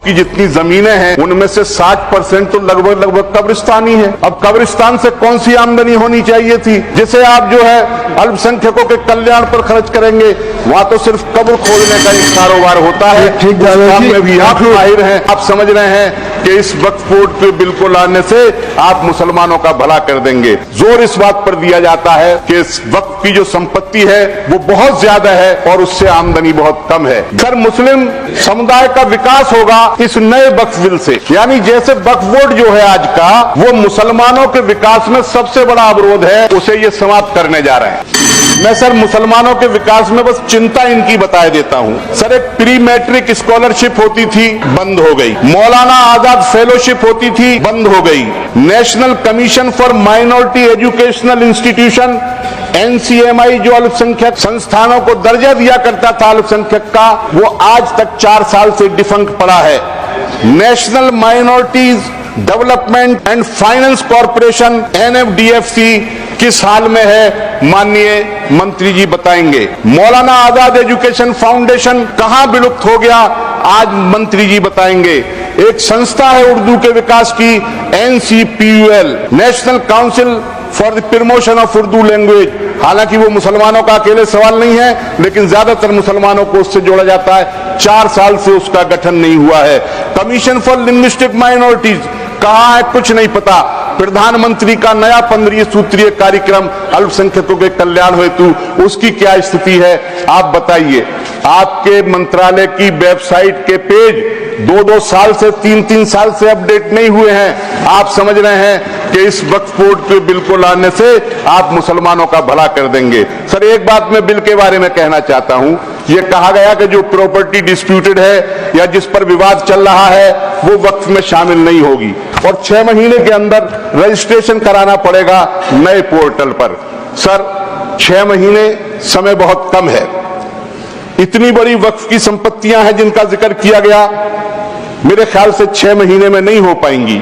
की जितनी जमीनें हैं उनमें से 60% तो लगभग कब्रिस्तान ही है। अब कब्रिस्तान से कौन सी आमदनी होनी चाहिए थी जिसे आप जो है अल्पसंख्यकों के कल्याण पर खर्च करेंगे? वहां तो सिर्फ कब्र खोदने का एक कारोबार होता है। ठीक में भी आप माहिर हैं। आप समझ रहे हैं कि इस वक्फ बोर्ड के बिल को लाने से आप मुसलमानों का भला कर देंगे। जोर इस बात पर दिया जाता है कि इस वक्फ की जो संपत्ति है वो बहुत ज्यादा है और उससे आमदनी बहुत कम है। सर, मुस्लिम समुदाय का विकास होगा इस नए वक्फ बिल से। यानी जैसे वक्फ बोर्ड जो है आज का, वो मुसलमानों के विकास में सबसे बड़ा अवरोध है, उसे ये समाप्त करने जा रहे हैं। मैं सर मुसलमानों के विकास में बस चिंता इनकी बता देता हूं। सर, एक प्री मैट्रिक स्कॉलरशिप होती थी, बंद हो गई। मौलाना आजाद फेलोशिप होती थी, बंद हो गई। National commission for minority educational institution NCMI जो अल्पसंख्यक संस्थानों को दर्जा दिया करता था अल्पसंख्यक का, वो आज तक 4 साल से डिफंक्ट पड़ा है। National minorities development and finance corporation NFDFC किस हाल में है, माननीय मंत्री जी बताएंगे। मौलाना आजाद एजुकेशन फाउंडेशन कहां विलुप्त हो गया, आज मंत्री जी बताएंगे। एक संस्था है उर्दू के विकास की NCPUL, national council for the promotion of Urdu language. हालांकि वो मुसलमानों का अकेले सवाल नहीं है, लेकिन ज्यादातर मुसलमानों को उससे जोड़ा जाता है। 4 साल से उसका गठन नहीं हुआ है। कमीशन फॉर लिंग्विस्टिक माइनॉरिटीज कहां है, कुछ नहीं पता। प्रधानमंत्री का नया 15 सूत्रीय कार्यक्रम अल्पसंख्यकों के कल्याण हेतु, उसकी क्या स्थिति है, आप बताइए। आपके मंत्रालय की वेबसाइट के पेज 2-2 साल से 3-3 साल से अपडेट नहीं हुए हैं। आप समझ रहे हैं कि इस वक्फ बोर्ड के बिल को लाने से आप मुसलमानों का भला कर देंगे। सर, एक बात मैं बिल के बारे में कहना चाहता हूं। यह कहा गया कि जो प्रॉपर्टी डिस्प्यूटेड है या जिस पर विवाद चल रहा है वो वक्फ में शामिल नहीं होगी और 6 महीने के अंदर रजिस्ट्रेशन कराना पड़ेगा नए पोर्टल पर। सर, 6 महीने समय बहुत कम है। इतनी बड़ी वक्फ की संपत्तियां हैं जिनका जिक्र किया गया, मेरे ख्याल से 6 महीने में नहीं हो पाएंगी।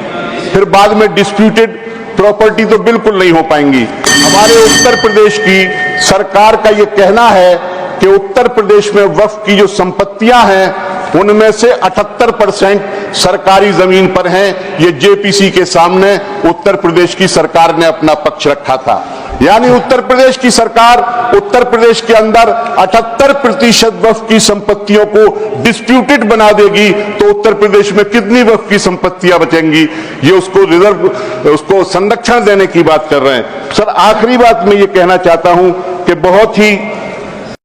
फिर बाद में डिस्प्यूटेड प्रॉपर्टी तो बिल्कुल नहीं हो पाएंगी। हमारे उत्तर प्रदेश की सरकार का यह कहना है कि उत्तर प्रदेश में वक्फ की जो संपत्तियां हैं उनमें से 78% सरकारी जमीन पर हैं। ये JPC के सामने उत्तर प्रदेश की सरकार ने अपना पक्ष रखा था। यानी उत्तर प्रदेश की सरकार उत्तर प्रदेश के अंदर 78% वक्फ की संपत्तियों को डिस्प्यूटेड बना देगी, तो उत्तर प्रदेश में कितनी वक्फ की संपत्तियां बचेंगी? ये उसको संरक्षण देने की बात कर रहे हैं। सर, आखिरी बात मैं ये कहना चाहता हूं कि बहुत ही